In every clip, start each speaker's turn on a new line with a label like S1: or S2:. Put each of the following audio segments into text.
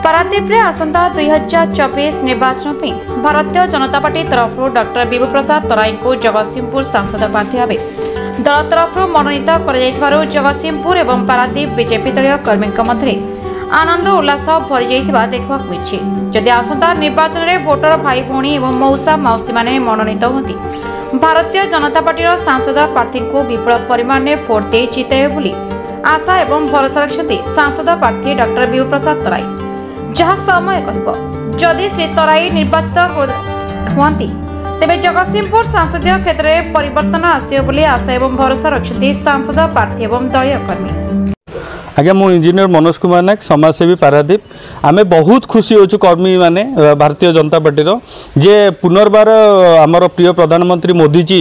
S1: पारादीप रे आसंता 2024 निर्वाचन पे भारतीय जनता पार्टी तरफ डॉक्टर विभु प्रसाद तराई को जगतसिंहपुर सांसद प्रार्थी भाव दल तरफ मनोनीत कर जगतसिंहपुर एवं पारादीप बीजेपी दलीय कर्मी मध्य आनंद उल्लास भरी देखा जदि आसंता निर्वाचन में भोटर भाई भौणी एवं मौसा मौसी माने मनोनीत होती भारतीय जनता पार्टी सांसद प्रार्थी को विपुल परिमाण में भोट दे जिताइबे बोली आशा एवं भरोसा रखिछन्ति सांसद प्रार्थी डॉक्टर विभु प्रसाद तराई जहाँ समय कह जदि श्री तराई निर्वाचित होती तेबे जगतसिंहपुर संसदीय क्षेत्र में परिवर्तन आसियो बोली आशा एवं भरोसा रखिछन्ति सांसद प्रार्थी एवं दलीय कर्मी।
S2: आज्ञा मु इंजीनियर मनोज कुमार नायक समाजसेवी पारादीप आमे बहुत खुशी होचु कर्मी माने भारतीय जनता पार्टी रो जे पुनर्बार आमर प्रिय प्रधानमंत्री मोदी जी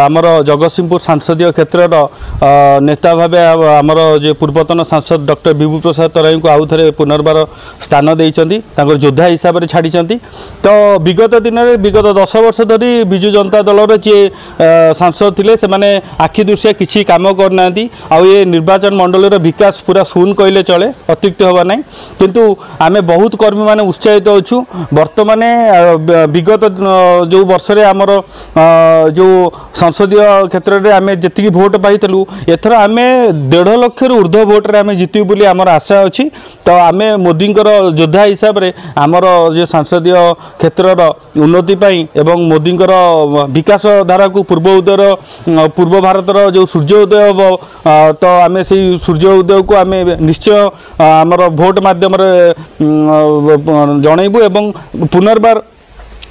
S2: आमर जगतसिंहपुर संसदीय क्षेत्र नेता भावे आमर जे पूर्वतन सांसद डॉक्टर विभु प्रसाद तराई को आउ थे पुनर्बार स्थान देइचंती तांकर योद्धा हिसाब से छाड़ीचंती। तो विगत दिन में विगत 10 वर्ष धरी विजु जनता दल जे सांसद थिले से माने आखि दृश्य किछि काम करना आ ये निर्वाचन मंडल विकास पूरा शून्य कहले चले अत्युक्त हवा ना किंतु आमे बहुत कर्मी माने उत्साहित अच्छु। बर्तमान विगत जो वर्ष आमर जो संसदीय क्षेत्र में आमे जी भोट पाइलु एथर आमे 1.5 लाख ऊर्ध्व भोट्रे आमे जीतु बोली आमर आशा अच्छी। तो आमे मोदी योद्धा हिसाब से आमर जो संसदीय क्षेत्र उन्नति एवं मोदी विकास धारा को पूर्व भारतर जो सूर्य उदय हम तो आमे से सूर्य उदय को आमे निश्चय आमर भोट माध्यम जनइबू एवं पुनर्बार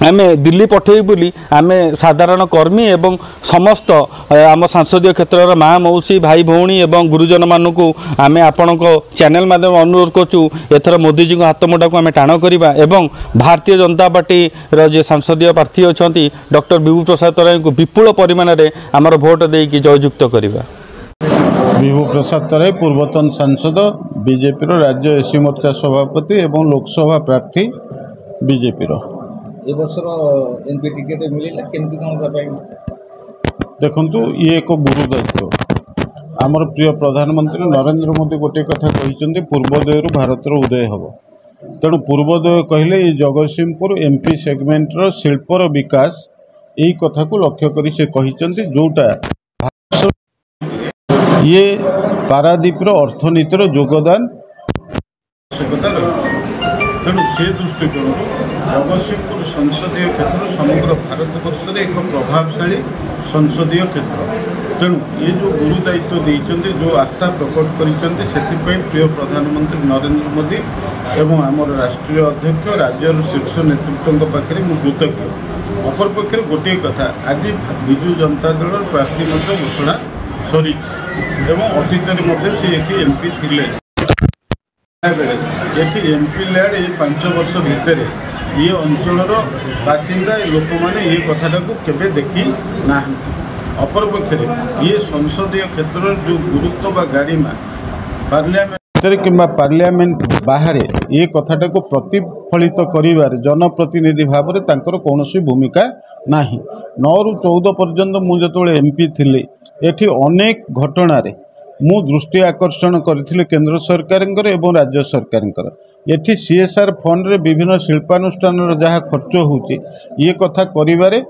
S2: आमे दिल्ली पठेबू बोली आमे साधारण कर्मी एवं समस्त आम संसदीय क्षेत्र माँ मौसी भाई भौणी एवं गुरुजन मानक आमे आपण चैनल माध्यम अनुरोध करचु एथर मोदी जी हाथ मुठा को आमे टाण करवा एवं भारतीय जनता पार्टी जे संसदीय प्रार्थी अच्छा डॉक्टर विभु प्रसाद तराई को विपुल परिमाण में आमर भोट देकी जययुक्त करवा।
S3: विभु प्रसाद तराई पूर्वतन सांसद बीजेपी राज्य एससी मोर्चा सभापति एवं लोकसभा प्रार्थी बीजेपी
S4: एमपी टिकेट मिलला केमती कोन
S3: देखंतु ये एक गुरु दायित्व आमर प्रिय प्रधानमंत्री नरेंद्र मोदी गोटे कथा कहिसेंती पूर्वोदय भारतर उदय हम तेणु पूर्वोदय कहले जगतसिंहपुर एमपी सेगमेंटर शिल्पर विकास यही कथा को लक्ष्य करी से कहिसेंती जोटा ये पारादीपर अर्थनीतिर योगदान तेणु से दृष्टिकोण जगतसिंहपुर संसदीय क्षेत्र समग्र भारतवर्ष में एक प्रभावशाली संसदीय क्षेत्र तेणु ये जो गुरु दायित्व देते जो आस्था प्रकट कर प्रिय प्रधानमंत्री नरेंद्र मोदी एवं आमर राष्ट्रीय अध्यक्ष राज्यर शीर्ष नेतृत्व पाखे मु कृतज्ञ। अपरपक्ष गोटे कथा आज विजु जनता दल प्रार्थी घोषणा सरी अतीत में एमपी थिले ये एमपी लैड 5 वर्ष भितर ये अंचल बासिंदा लोक मैंने ये कथा को केवे देखी ना। अपरपक्ष ये संसदीय क्षेत्र जो गुरुत्व बा गारिमा पार्लियामेंट कि पार्लियामेंट बाहर ये कथाटा को प्रतिफलित कर जनप्रतिनिधि भाव में कौन भूमिका ना। 9 ରୁ 14 पर्यंत मुझे एमपी थी एठी अनेक घटना मु दृष्टि आकर्षण करथिले केंद्र सरकार एवं राज्य सरकार एठी सीएसआर फंड रे विभिन्न शिल्पानुष्ठान जहाँ खर्च होची ये कथा करिबारे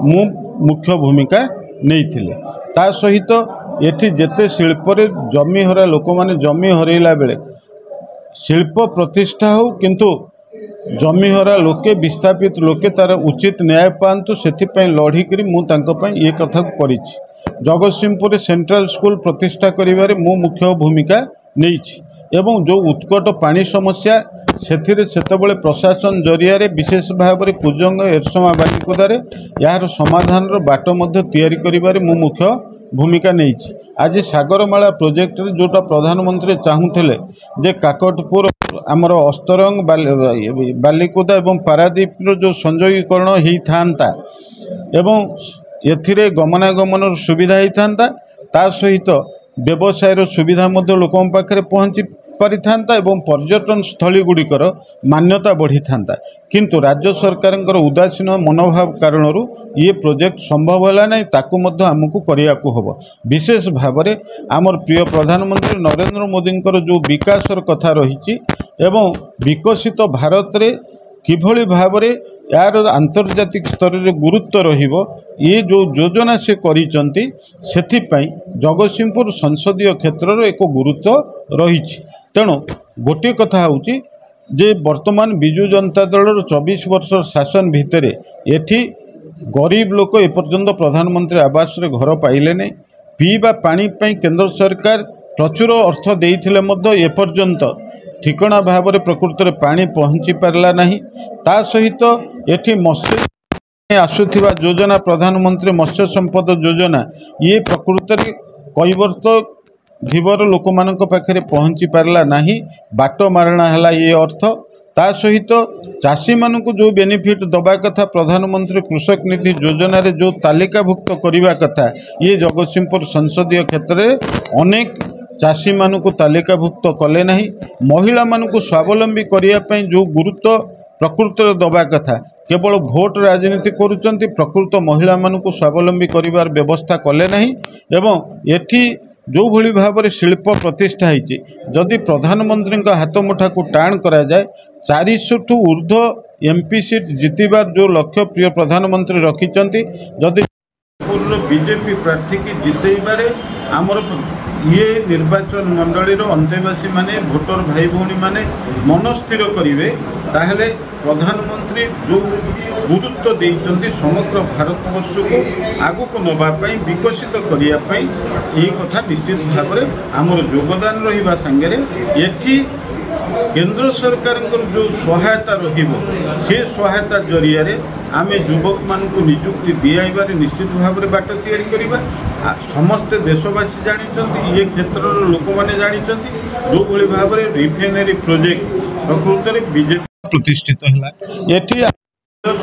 S3: मु मुख्य भूमिका नहीं थिले। ता सहित एठी जेते शिल्प रे जमी हरा लोक माने जमी हरैला बेले शिल्प प्रतिष्ठा हो किंतु जमी हरा लोके विस्थापित लोके तार उचित न्याय पांतु सेथिपई लढ़िकरी मु तांको पई ये कथा करिछि। जगतसिंहपुर सेंट्रल स्कूल प्रतिष्ठा करिबारे मु मुख्य भूमिका नहीं एवं जो उत्कट पानी समस्या सेतबले प्रशासन जरिया विशेष भाव में कुजंग एरसमा बालिकोदारे यार समाधान बाट तैयारी करिबारे मु मुख्य भूमिका नहीं। आज सागरमाला प्रोजेक्ट जोटा प्रधानमंत्री चाहूले जे काकटपुर आमर अस्तरंग बालिकोदा एवं पारादीप जो संयोगीकरण होता एवं एथिरे गमनागमन सुविधा होता ता सहित व्यवसायर सुविधा लोक पाखे पहुँची पारि था एवं पर्यटन स्थली गुड़िकर मान्यता बढ़ी था किंतु राज्य सरकार उदासीन मनोभाव कारण ये प्रोजेक्ट संभव है ना ताकू आमको करने को हम विशेष भाव में आमर प्रिय प्रधानमंत्री नरेंद्र मोदी जो विकासर कथा रही एवं विकसित भारत रे किभली भाव में यार आंतर्जातिक स्तर में गुरुत्व रहिबो ये जो योजना से करिसंती सेथिपाई जगतसिंहपुर संसदीय क्षेत्र रो एक गुरुत्व रही। तेणु गोटे कथा होची जे वर्तमान बिजु जनता दल 24 वर्ष शासन भितर एठी गरीब लोक एपर्यंत प्रधानमंत्री आवास रे घर पाइले नहीं। पीवा पानी पाई केंद्र सरकार प्रचुर अर्थ देइथिले मध्य एपर्यंत ठिकणा भाव में प्रकृत में पानी पहुँची पारला नहीं। ता सहित एठी मत्स्य आसुथिबा योजना प्रधानमंत्री मत्स्य संपद योजना ये प्रकृत में कई वर्ष धीवर लोक मानक पाखरे पहुँची पारला नहीं। बाट मारणा है ये अर्थ। ता सहित चाषी मानक जो बेनिफिट दबा कथा प्रधानमंत्री कृषक निधि योजना रे जो तालिकाभुक्त करने कथा ये जगतसिंहपुर संसदीय क्षेत्र में अनेक चाषी मानक तालिकाभुक्त कले नहीं। महिला मानक स्वावलंबी करने जो गुरुत्व प्रकृत दबा कथा केवल भोट राजनीति करुचंती प्रकृत महिला मानक स्वावलंबी करिवार व्यवस्था कले नहीं। एवं एठी जो भली भाव में शिल्प प्रतिष्ठा होती जदि प्रधानमंत्री हाथ मुठा को टाण करा जाए 400 ठू ऊर्ध्व एमपी सीट जितबार जो लक्ष्य प्रिय प्रधानमंत्री रखिंट जदि बीजेपी प्रार्थी की जितेबारे आमर ये निर्वाचन मंडली अंतेवासी माने भोटर भाई भौणी माने मनस्थिर करेंगे ताहले प्रधानमंत्री जो गुरुत्व देइचंती समग्र भारतवर्ष को आगु को नवाई विकसित करने ये कथा निश्चित भाव में आमर योगदान रहिबा संगे एठी केंद्र सरकार जो सहायता रहिबो से सहायता जरिया रे आमे युवक मान को नियुक्ति दियाइबारे निश्चित भाव में बाट तैयारी करिबा। समस्त देशवासी जानिचंती ये क्षेत्र लोक माने जानिचंती जो भली भाव में रिफाइनरी प्रोजेक्ट प्रकृत में बीजेपी प्रतिष्ठित है। एठी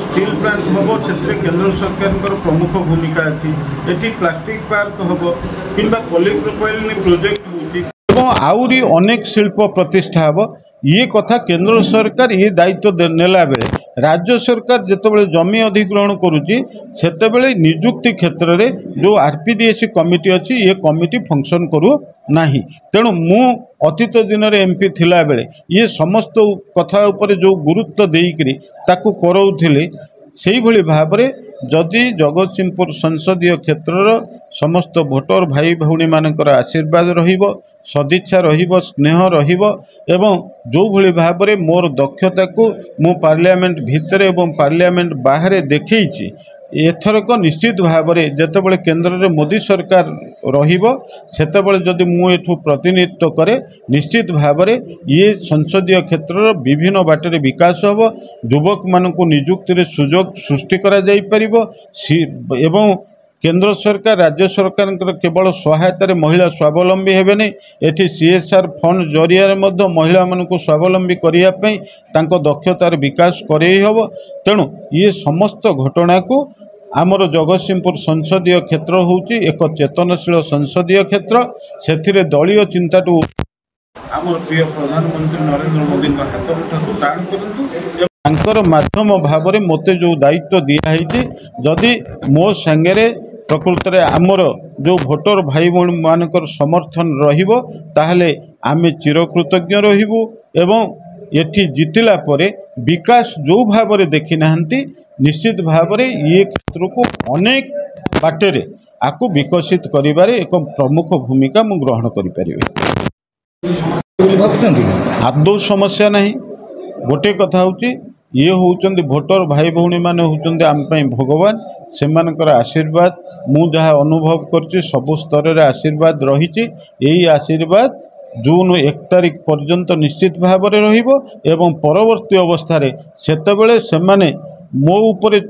S3: स्टील प्लांट हम से केंद्र सरकार प्रमुख भूमिका अच्छी। एठी प्लास्टिक पार्क हम कि पॉलीप्रोपाइलिन प्रोजेक्ट हो आउरी अनेक शिल्प प्रतिष्ठा हम ये कथा केंद्र सरकार ये दायित्व नेला बेले राज्य सरकार जितेबाला जमी अधिग्रहण करुच्ची सेतेबेले नियुक्ति क्षेत्र में जो आरपीडीएस कमिटी अच्छी ये कमिटी फंक्शन करू नाही। तेणु मु अतीत दिन में एमपी थिला बेले ये समस्त कथा उपर जो गुरुत्व देइकरी ताकू करौथिले सेही भली भाव में जदि जगतसिंहपुर संसदीय क्षेत्र समस्त भोटर भाई भौणी मानकर आशीर्वाद रहिबो सदिच्छा रहिबो स्नेह रहिबो एवं जो भली भाव में मोर दक्षता को मु पार्लियामेंट भितर एवं पार्लियामेंट बाहर देखैछि एथरक निश्चित भाव में जेतेबेले केंद्र में मोदी सरकार रहिबो सेतेबेले जदि मु एठू प्रतिनिधित्व करे निश्चित भाव में ये संसदीय क्षेत्र विभिन्न बाटर विकास होबो युवक मानकु नियुक्ति रे सुजोग सृष्टि करा जाई परिबो एवं केंद्र सरकार राज्य सरकार केवल सहायतार महिला स्वावलंबी हेबे नहीं एठी सीएसआर फंड जरिया मध्य महिला मानकु स्वावलंबी करने तांको दक्षतार विकास करई हबो। तेणु ये समस्त घटना को आमर जगतसिंहपुर संसदीय क्षेत्र होउची एक चेतनशील संसदीय क्षेत्र सेथिरे दलीय चिंताटू आमर प्रिय प्रधानमंत्री नरेंद्र मोदी हाथ मुठाकू टाण करंतु माध्यम भाव में मते जो दायित्व दिखाई जदि मो संगे प्रकृत में आमर जो भोटर भाई भौणी मानकर समर्थन रहिबो ताहले आमे चिरकृतज्ञ रहिबु एवं एठी जितिला परे विकास जो भाव में देखी नाहंती निश्चित भाव में ये क्षेत्र को अनेक बाटे आकु विकसित करिबारे एक प्रमुख भूमिका मु ग्रहण करि परिबे। आदौ समस्या नहीं। गोटे कथा होची ये होउचंदी भोटर भाई भौणी माने होउचंदी आम पई भगवान सेमानकर आशीर्वाद मु जहाँ अनुभव करछि सबु स्तर रे आशीर्वाद रहिछि यही आशीर्वाद जून 1 तारिख पर्यंत निश्चित भाव में रहिबो एवं परवर्ती अवस्था रे सेतेबेले सेमाने मो उपरे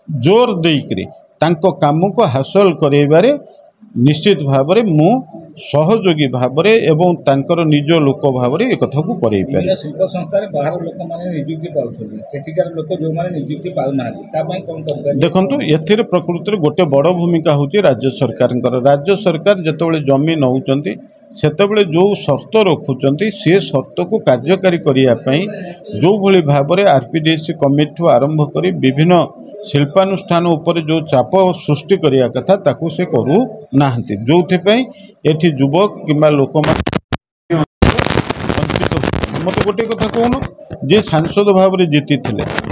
S3: जोर देइकरी तांको काम को हासिल करेबारे निश्चित भाव में मु सहयोगी भाव में एवं तांकर निज लोक भाव में एक को करई पारे।
S4: शिल्प संस्था बाहर लोक माने नियुक्ति पाउछथि एठिकार लोक जो माने नियुक्ति पाउ नाथि ता पई कोन कर
S3: देखंतु एथिरे प्रकृति रे गोटे बड़ भूमिका होची राज्य सरकार जेतेबेले जमी नउचंती सेतेबेले जो शर्त रखुचंती से शर्त को कार्यकारी करिया पई जो भली भाव में आरपीडीएस कमिटी आरंभ करी विभिन्न शिल्पानुष्ठान उपर जो चाप सृष्टि करिया कथा ताकू से करू नाहंती जो एठी युवक किंबा लोक वंचित मत गोटे कथा कौन जे सांसद भाव में जीति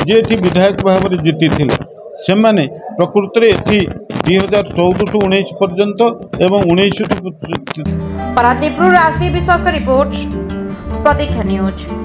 S3: जे एठी विधायक भाव में जीति से माने प्रकृत में एठी 2014 टू 19 पर्यंत एवं 19
S1: पारादीप राजदीप विश्वास का रिपोर्ट प्रतीक्षा न्यूज।